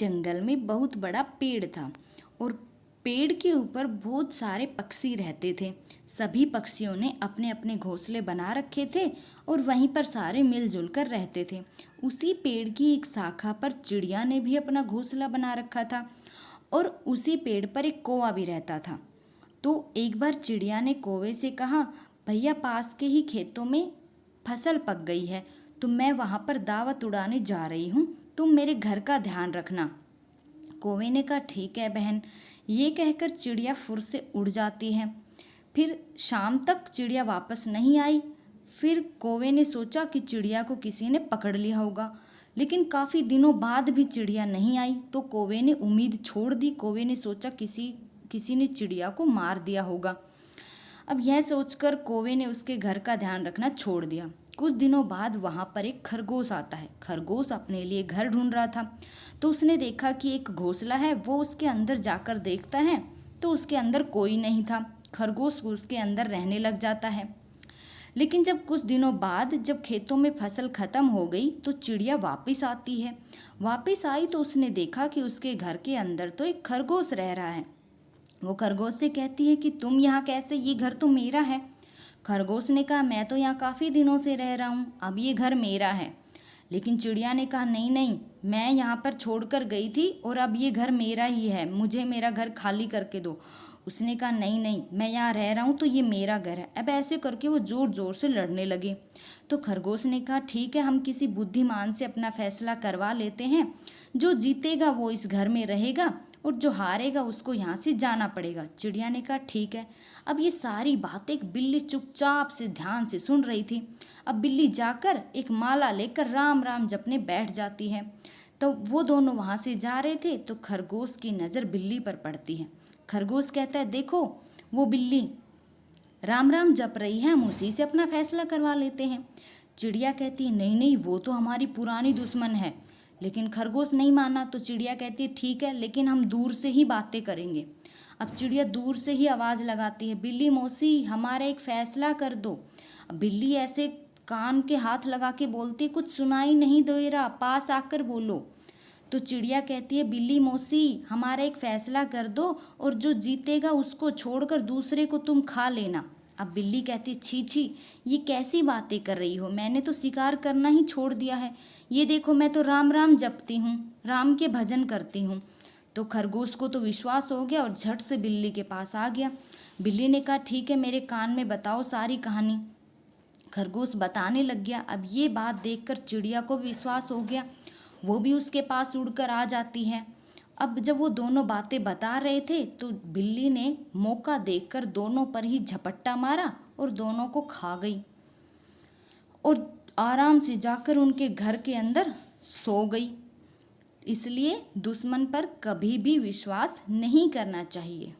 जंगल में बहुत बड़ा पेड़ था और पेड़ के ऊपर बहुत सारे पक्षी रहते थे। सभी पक्षियों ने अपने अपने घोंसले बना रखे थे और वहीं पर सारे मिलजुल कर रहते थे। उसी पेड़ की एक शाखा पर चिड़िया ने भी अपना घोंसला बना रखा था और उसी पेड़ पर एक कौवा भी रहता था। तो एक बार चिड़िया ने कौवे से कहा, भैया पास के ही खेतों में फसल पक गई है तो मैं वहाँ पर दावत उड़ाने जा रही हूँ, तुम मेरे घर का ध्यान रखना। कौवे ने कहा, ठीक है बहन। ये कहकर चिड़िया फुर से उड़ जाती है। फिर शाम तक चिड़िया वापस नहीं आई। फिर कौवे ने सोचा कि चिड़िया को किसी ने पकड़ लिया होगा, लेकिन काफ़ी दिनों बाद भी चिड़िया नहीं आई तो कौवे ने उम्मीद छोड़ दी। कौवे ने सोचा किसी ने चिड़िया को मार दिया होगा। अब यह सोचकर कौवे ने उसके घर का ध्यान रखना छोड़ दिया। कुछ दिनों बाद वहाँ पर एक खरगोश आता है। खरगोश अपने लिए घर ढूंढ रहा था तो उसने देखा कि एक घोंसला है। वो उसके अंदर जाकर देखता है तो उसके अंदर कोई नहीं था। खरगोश उसके अंदर रहने लग जाता है। लेकिन जब कुछ दिनों बाद जब खेतों में फसल खत्म हो गई तो चिड़िया वापस आती है। वापस आई तो उसने देखा कि उसके घर के अंदर तो एक खरगोश रह रहा है। वो खरगोश से कहती है कि तुम यहाँ कैसे, ये घर तो मेरा है। खरगोश ने कहा, मैं तो यहाँ काफ़ी दिनों से रह रहा हूँ, अब ये घर मेरा है। लेकिन चिड़िया ने कहा, नहीं नहीं, मैं यहाँ पर छोड़कर गई थी और अब ये घर मेरा ही है, मुझे मेरा घर खाली करके दो। उसने कहा, नहीं नहीं, मैं यहाँ रह रहा हूँ तो ये मेरा घर है। अब ऐसे करके वो ज़ोर ज़ोर से लड़ने लगे। तो खरगोश ने कहा, ठीक है, हम किसी बुद्धिमान से अपना फैसला करवा लेते हैं। जो जीतेगा वो इस घर में रहेगा और जो हारेगा उसको यहाँ से जाना पड़ेगा। चिड़िया ने कहा, ठीक है। अब ये सारी बातें एक बिल्ली चुपचाप से ध्यान से सुन रही थी। अब बिल्ली जाकर एक माला लेकर राम राम जपने बैठ जाती है। तो वो दोनों वहाँ से जा रहे थे तो खरगोश की नज़र बिल्ली पर पड़ती है। खरगोश कहता है, देखो वो बिल्ली राम राम जप रही है, हम उसी से अपना फैसला करवा लेते हैं। चिड़िया कहती है, नहीं नहीं, वो तो हमारी पुरानी दुश्मन है। लेकिन खरगोश नहीं माना तो चिड़िया कहती है, ठीक है, लेकिन हम दूर से ही बातें करेंगे। अब चिड़िया दूर से ही आवाज़ लगाती है, बिल्ली मौसी हमारा एक फैसला कर दो। अब बिल्ली ऐसे कान के हाथ लगा के बोलती, कुछ सुनाई नहीं दे रहा, पास आकर बोलो। तो चिड़िया कहती है, बिल्ली मौसी हमारा एक फैसला कर दो और जो जीतेगा उसको छोड़कर दूसरे को तुम खा लेना। अब बिल्ली कहती, छी छी, ये कैसी बातें कर रही हो, मैंने तो शिकार करना ही छोड़ दिया है। ये देखो मैं तो राम राम जपती हूँ, राम के भजन करती हूँ। तो खरगोश को तो विश्वास हो गया और झट से बिल्ली के पास आ गया। बिल्ली ने कहा, ठीक है, मेरे कान में बताओ सारी कहानी। खरगोश बताने लग गया। अब ये बात देखकर चिड़िया को विश्वास हो गया, वो भी उसके पास उड़कर आ जाती है। अब जब वो दोनों बातें बता रहे थे तो बिल्ली ने मौका देखकर दोनों पर ही झपट्टा मारा और दोनों को खा गई और आराम से जाकर उनके घर के अंदर सो गई। इसलिए दुश्मन पर कभी भी विश्वास नहीं करना चाहिए।